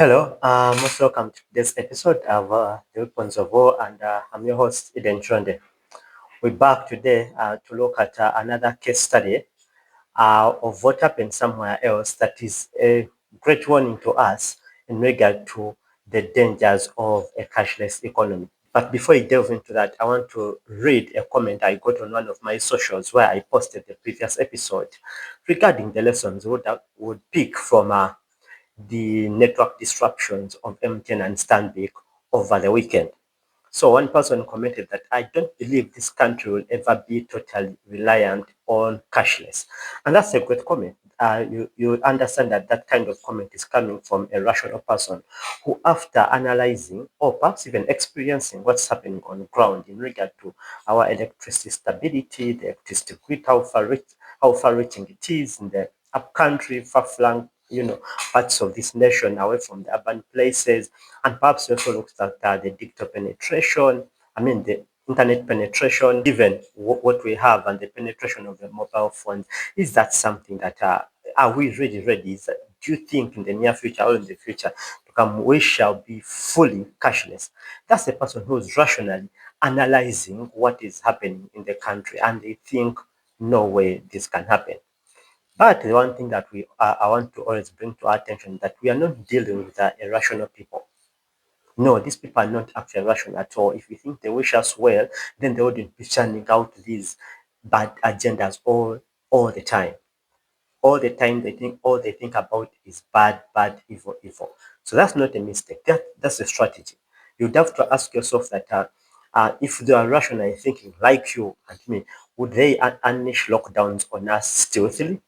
Hello, most welcome to today's episode of The Weapons of War, and I'm your host, Eden Chonde. We're back today to look at another case study of what happened somewhere else that is a great warning to us in regard to the dangers of a cashless economy. But before I delve into that, I want to read a comment I got on one of my socials where I posted the previous episode regarding the lessons would pick from the network disruptions of MTN and Stanbic over the weekend. So one person commented that I don't believe this country will ever be totally reliant on cashless. And that's a great comment. You understand that that kind of comment is coming from a rational person who, after analyzing or perhaps even experiencing what's happening on the ground in regard to our electricity stability, the electricity grid, how far reaching it is in the upcountry, far-flung, parts of this nation away from the urban places, and perhaps also looks at the digital penetration, the internet penetration, even what we have and the penetration of the mobile phones. Is that something that are we really ready? Do you think in the near future or in the future to come we shall be fully cashless? That's a person who's rationally analyzing what is happening in the country and they think no way this can happen. But the one thing that I want to always bring to our attention that we are not dealing with irrational people. No, these people are not actually rational at all. If you think they wish us well, then they wouldn't be churning out these bad agendas all the time. All the time all they think about is bad, bad, evil, evil. So that's not a mistake. That's a strategy. You'd have to ask yourself that if they are rational in thinking like you and me, would they unleash lockdowns on us stealthily?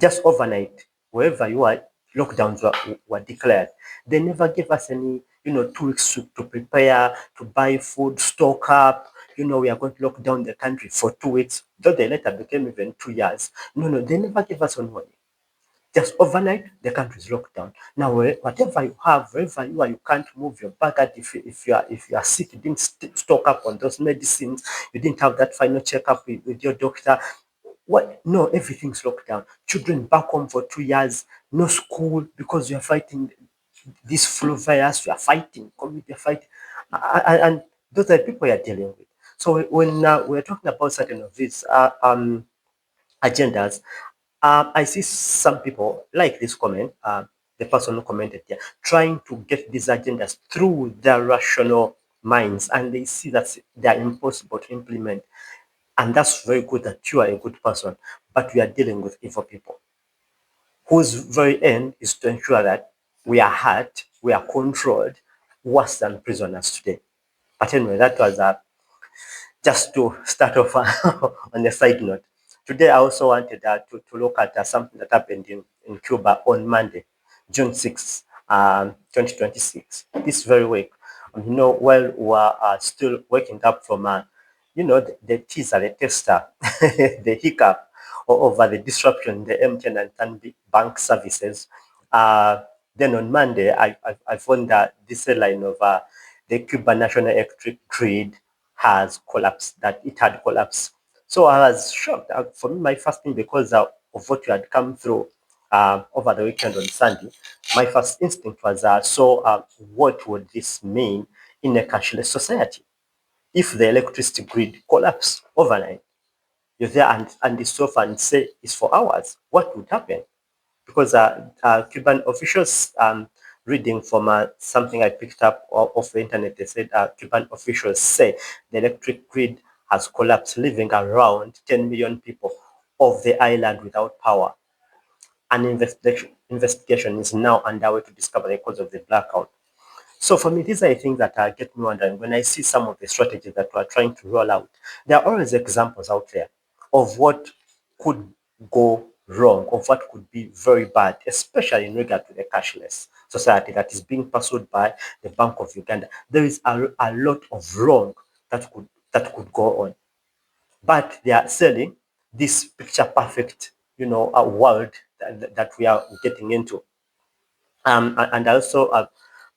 Just overnight, wherever you are, lockdowns were declared. They never gave us any, 2 weeks to prepare, to buy food, stock up. We are going to lock down the country for 2 weeks, though they later became even 2 years. No, they never gave us one money. Just overnight, the country is locked down. Now, whatever you have, wherever you are, you can't move your baggage. If you are sick, you didn't stock up on those medicines. You didn't have that final checkup with your doctor. What? No, everything's locked down. Children back home for 2 years, no school because you are fighting this flu virus. You are fighting COVID. You are fighting, and those are the people you are dealing with. So when we're talking about certain of these agendas, I see some people like this comment, the person who commented here, trying to get these agendas through their rational minds, and they see that they are impossible to implement. And that's very good that you are a good person, but we are dealing with evil people whose very end is to ensure that we are hurt, we are controlled, worse than prisoners today. But anyway, that was just to start off on a side note. Today, I also wanted to look at something that happened in Cuba on Monday, June 6th, 2026. This very week, while we are still waking up from, the teaser, the tester, the hiccup over the disruption in the MTN and Tanbi bank services. Then on Monday, I found that this headline of the Cuba National Electric Grid has collapsed, that it had collapsed. So I was shocked. For me, my first thing, because of what you had come through over the weekend on Sunday, my first instinct was, what would this mean in a cashless society? If the electricity grid collapsed overnight, you're there and the sofa and say it's for hours, what would happen? Because Cuban officials, reading from something I picked up off the internet, they said Cuban officials say the electric grid has collapsed, leaving around 10 million people of the island without power. An investigation is now underway to discover the cause of the blackout. So for me, these are things that get me wondering when I see some of the strategies that we're trying to roll out. There are always examples out there of what could go wrong, of what could be very bad, especially in regard to the cashless society that is being pursued by the Bank of Uganda. There is a lot of wrong that could go on, but they are selling this picture perfect, a world that we are getting into. And also,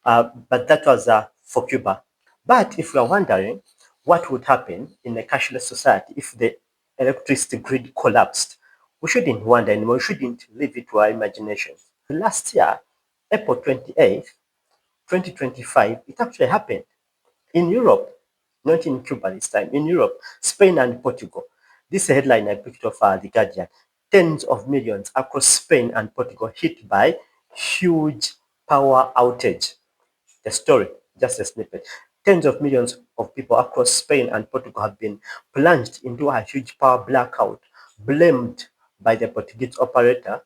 but that was for Cuba. But if you are wondering what would happen in a cashless society if the electricity grid collapsed, we shouldn't wonder anymore. We shouldn't leave it to our imaginations. Last year, April 28th, 2025, it actually happened in Europe, not in Cuba this time, in Europe, Spain and Portugal. This headline I picked off The Guardian. Tens of millions across Spain and Portugal hit by huge power outage. The story, just a snippet. Tens of millions of people across Spain and Portugal have been plunged into a huge power blackout, blamed by the Portuguese operator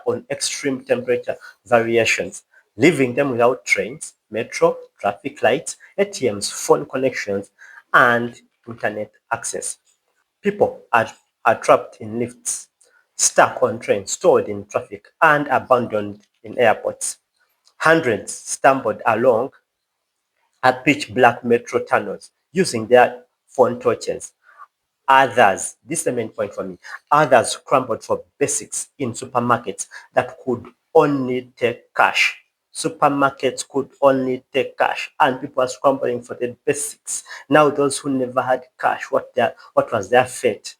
on extreme temperature variations, leaving them without trains, metro, traffic lights, ATMs, phone connections, and internet access. People are trapped in lifts, stuck on trains, stored in traffic, and abandoned in airports. Hundreds stumbled along at pitch black metro tunnels using their phone torches. Others, this is the main point for me, others scrambled for basics in supermarkets that could only take cash. Supermarkets could only take cash, and people are scrambling for the basics. Now, those who never had cash, what was their fate?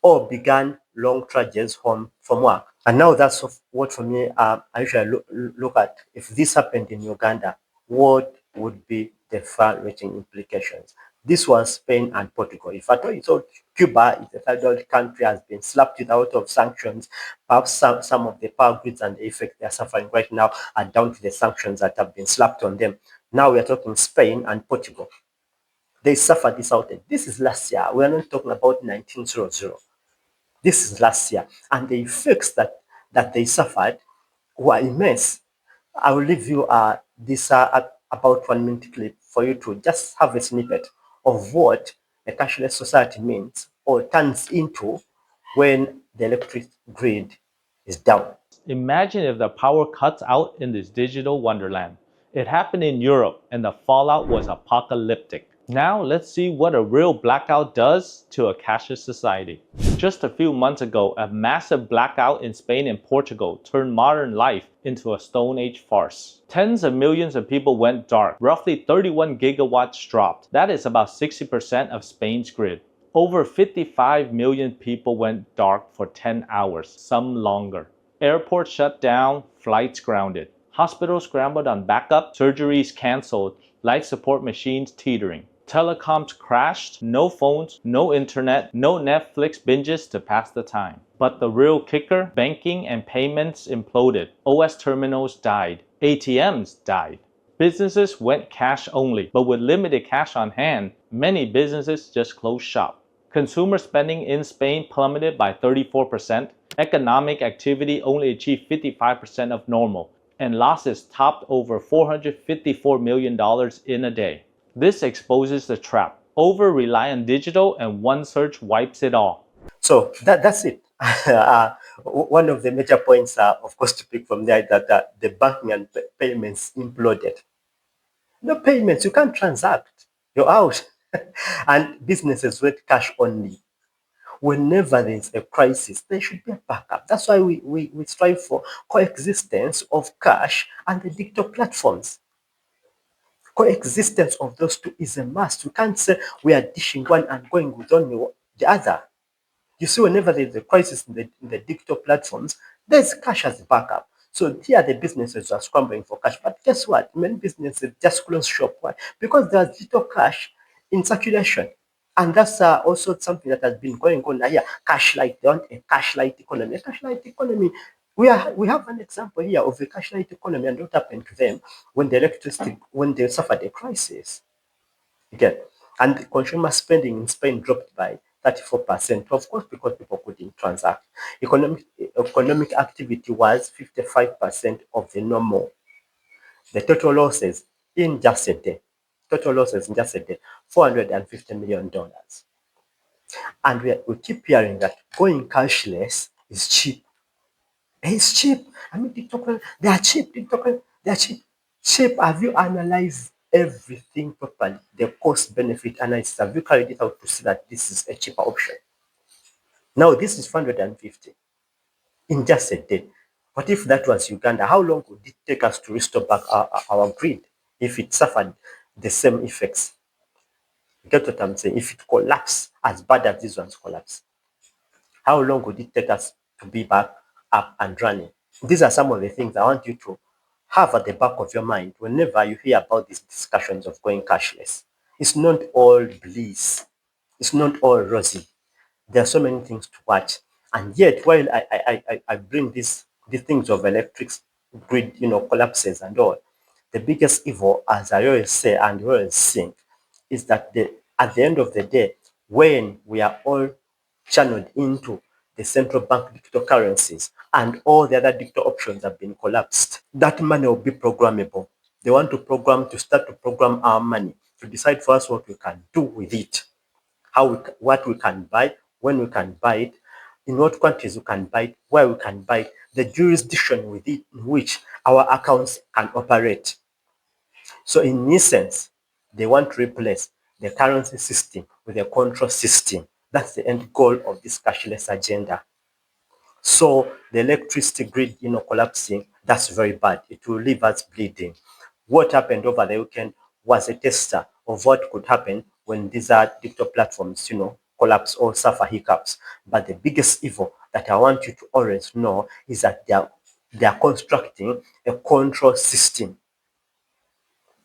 Or began long trudges home from work. And now that's what for me, I usually look at. If this happened in Uganda, what would be the far-reaching implications? This was Spain and Portugal. If I told you so, Cuba is a third world country, has been slapped with a lot of sanctions. Perhaps some of the power grids and the effect they are suffering right now are down to the sanctions that have been slapped on them. Now we are talking Spain and Portugal. They suffered this outage. This is last year. We are not talking about 1900. This is last year. And the effects that they suffered were immense. I will leave you this about 1 minute clip for you to just have a snippet of what a cashless society means or turns into when the electric grid is down. Imagine if the power cuts out in this digital wonderland. It happened in Europe and the fallout was apocalyptic. Now let's see what a real blackout does to a cashless society. Just a few months ago, a massive blackout in Spain and Portugal turned modern life into a Stone Age farce. Tens of millions of people went dark. Roughly 31 gigawatts dropped. That is about 60% of Spain's grid. Over 55 million people went dark for 10 hours, some longer. Airports shut down, flights grounded. Hospitals scrambled on backup, surgeries canceled, life support machines teetering. Telecoms crashed, no phones, no internet, no Netflix binges to pass the time. But the real kicker, banking and payments imploded. OS terminals died. ATMs died. Businesses went cash only, but with limited cash on hand, many businesses just closed shop. Consumer spending in Spain plummeted by 34%. Economic activity only achieved 55% of normal, and losses topped over $454 million in a day. This exposes the trap. Over-rely on digital and one search wipes it all. So that's it. One of the major points, of course, to pick from there is that the banking and payments imploded. No payments, you can't transact. You're out. And businesses went cash only. Whenever there's a crisis, there should be a backup. That's why we strive for coexistence of cash and the digital platforms. Coexistence of those two is a must. We can't say we are dishing one and going with only the other. You see, whenever there's a crisis in the digital platforms, there's cash as a backup. So here the businesses are scrambling for cash. But guess what? Many businesses just close shop. Why? Because there's digital cash in circulation. And that's also something that has been going on here. Cash light, they want a cash light economy. A cash light economy. We have an example here of a cash light economy and what happened to them when they suffered a crisis. Again, and consumer spending in Spain dropped by 34%, of course, because people couldn't transact. Economic activity was 55% of the normal. The total losses in just a day, $450 million. And we keep hearing that going cashless is cheap. It's cheap. I mean, TikTok, they are cheap. TikTok, they are cheap. Cheap. Have you analyzed everything properly? The cost benefit analysis. Have you carried it out to see that this is a cheaper option? Now, this is 450 in just a day. What if that was Uganda? How long would it take us to restore back our grid if it suffered the same effects? You get what I'm saying? If it collapsed as bad as these ones collapse, how long would it take us to be back up and running? These are some of the things I want you to have at the back of your mind whenever you hear about these discussions of going cashless. It's not all bliss. It's not all rosy. There are so many things to watch. And yet, while I bring these things of electric grid, collapses and all, the biggest evil, as I always say and always think, is that at the end of the day, when we are all channeled into the central bank digital currencies and all the other digital options have been collapsed, that money will be programmable. They want to start to program our money to decide for us what we can do with it, what we can buy, when we can buy it, in what quantities we can buy it, where we can buy it, the jurisdiction within which our accounts can operate. So in essence, they want to replace the currency system with a control system. That's the end goal of this cashless agenda. So the electricity grid, collapsing, that's very bad. It will leave us bleeding. What happened over the weekend was a tester of what could happen when these are digital platforms, collapse or suffer hiccups. But the biggest evil that I want you to always know is that they are constructing a control system.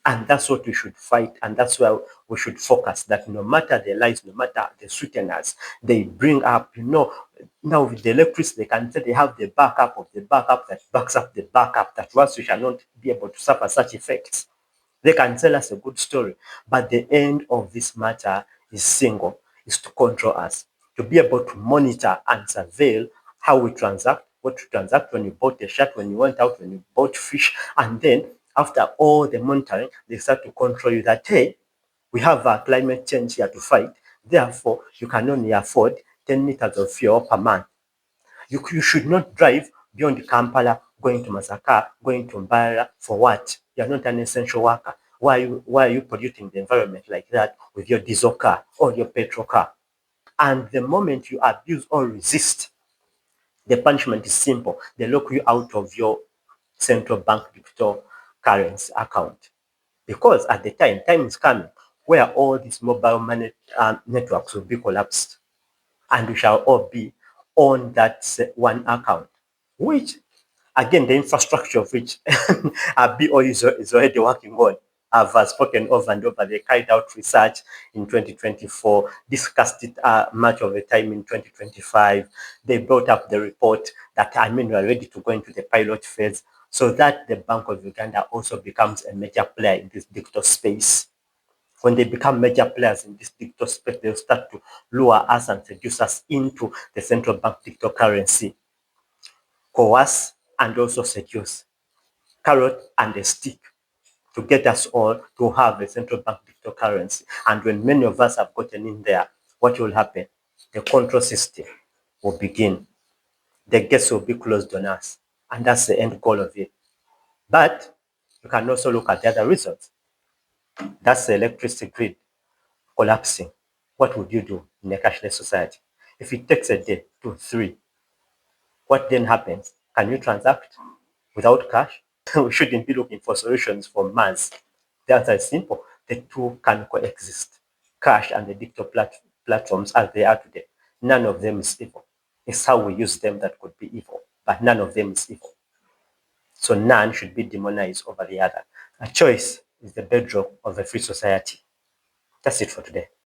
And that's what we should fight, and that's where we should focus. That no matter the lies, no matter the sweeteners they bring up, now with the electricity, they can say they have the backup of the backup that backs up the backup, that once we shall not be able to suffer such effects. They can tell us a good story, but the end of this matter is single, is to control us, to be able to monitor and surveil how we transact, what you transact when you bought a shirt, when you went out, when you bought fish, and then after all the monitoring, they start to control you that, hey, we have a climate change here to fight, therefore you can only afford 10 liters of fuel per month. You should not drive beyond Kampala, going to Masaka, going to Mbara. For what? You're not an essential worker. Why are you polluting the environment like that with your diesel car or your petrol car? And the moment you abuse or resist, the punishment is simple. They lock you out of your central bank digital currency account. Because at the time is coming where all these mobile money networks will be collapsed, and we shall all be on that one account, which again the infrastructure of which BO is already working on. I've spoken over and over. They carried out research in 2024, discussed it much of the time in 2025. They brought up the report that, we are ready to go into the pilot phase so that the Bank of Uganda also becomes a major player in this digital space. When they become major players in this digital space, they'll start to lure us and seduce us into the central bank digital currency, coerce and also seduce, carrot and a stick, to get us all to have a central bank digital currency. And when many of us have gotten in there, what will happen? The control system will begin. The gates will be closed on us. And that's the end goal of it. But you can also look at the other results. That's the electricity grid collapsing. What would you do in a cashless society? If it takes a day, 2, 3, what then happens? Can you transact without cash? We shouldn't be looking for solutions for Mars. The answer is simple. The two can coexist. Cash and the digital platforms as they are today. None of them is evil. It's how we use them that could be evil, but none of them is evil. So none should be demonized over the other. A choice is the bedrock of a free society. That's it for today.